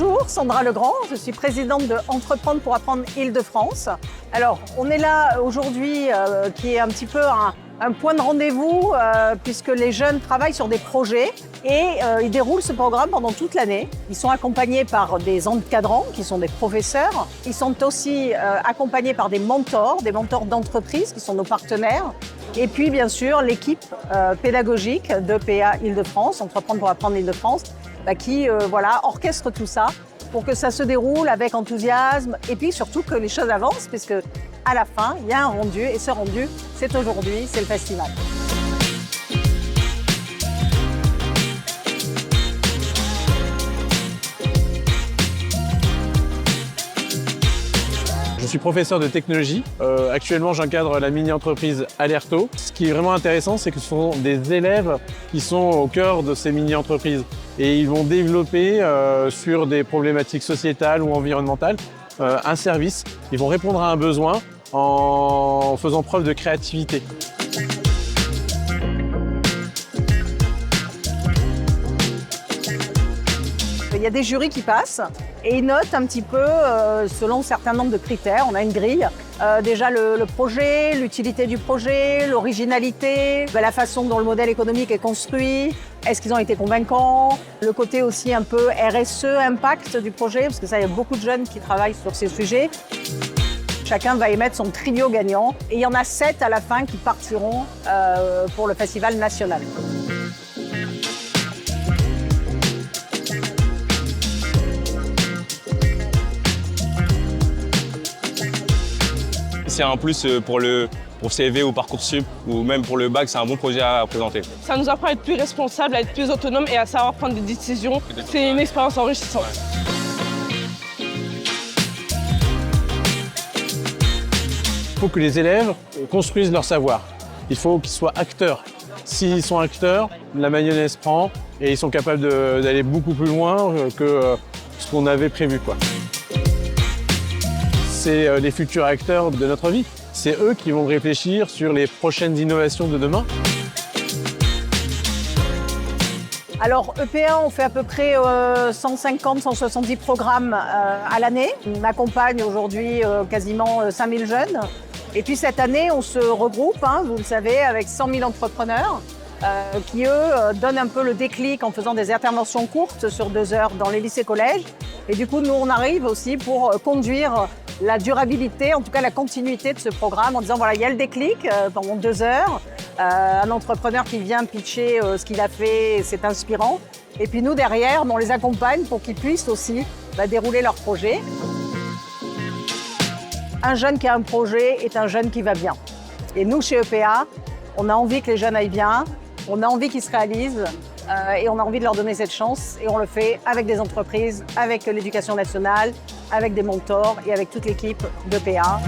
Bonjour, Sandra Legrand, je suis présidente de Entreprendre pour apprendre Île-de-France. Alors, on est là aujourd'hui qui est un petit peu un point de rendez-vous puisque les jeunes travaillent sur des projets et ils déroulent ce programme pendant toute l'année. Ils sont accompagnés par des encadrants qui sont des professeurs. Ils sont aussi accompagnés par des mentors d'entreprise qui sont nos partenaires. Et puis, bien sûr, l'équipe pédagogique d'EPA Île-de-France, Entreprendre pour apprendre Île-de-France, qui orchestre tout ça pour que ça se déroule avec enthousiasme et puis surtout que les choses avancent puisque à la fin, il y a un rendu et ce rendu, c'est aujourd'hui, c'est le festival. Je suis professeur de technologie. Actuellement, j'encadre la mini-entreprise Alerto. Ce qui est vraiment intéressant, c'est que ce sont des élèves qui sont au cœur de ces mini-entreprises. Et ils vont développer sur des problématiques sociétales ou environnementales un service. Ils vont répondre à un besoin en faisant preuve de créativité. Il y a des jurys qui passent et ils notent un petit peu selon un certain nombre de critères. On a une grille. Déjà le projet, l'utilité du projet, l'originalité, la façon dont le modèle économique est construit, est-ce qu'ils ont été convaincants, le côté aussi un peu RSE, impact du projet, parce que ça, il y a beaucoup de jeunes qui travaillent sur ces sujets. Chacun va émettre son trio gagnant et il y en a 7 à la fin qui partiront pour le festival national. C'est un plus pour CV ou Parcoursup ou même pour le bac, c'est un bon projet à présenter. Ça nous apprend à être plus responsables, à être plus autonomes et à savoir prendre des décisions. C'est une expérience enrichissante. Il faut que les élèves construisent leur savoir. Il faut qu'ils soient acteurs. S'ils sont acteurs, la mayonnaise prend et ils sont capables d'aller beaucoup plus loin que ce qu'on avait prévu, C'est les futurs acteurs de notre vie. C'est eux qui vont réfléchir sur les prochaines innovations de demain. Alors EPA, on fait à peu près 150-170 programmes à l'année. On accompagne aujourd'hui quasiment 5000 jeunes. Et puis cette année, on se regroupe, vous le savez, avec 100 000 entrepreneurs qui, eux, donnent un peu le déclic en faisant des interventions courtes sur 2 heures dans les lycées-collèges. Et du coup, nous, on arrive aussi pour conduire la durabilité, en tout cas la continuité de ce programme en disant voilà, il y a le déclic pendant 2 heures, un entrepreneur qui vient pitcher ce qu'il a fait, c'est inspirant. Et puis nous, derrière, on les accompagne pour qu'ils puissent aussi dérouler leur projet. Un jeune qui a un projet est un jeune qui va bien. Et nous, chez EPA, on a envie que les jeunes aillent bien, on a envie qu'ils se réalisent et on a envie de leur donner cette chance. Et on le fait avec des entreprises, avec l'éducation nationale, avec des mentors et avec toute l'équipe d'EPA.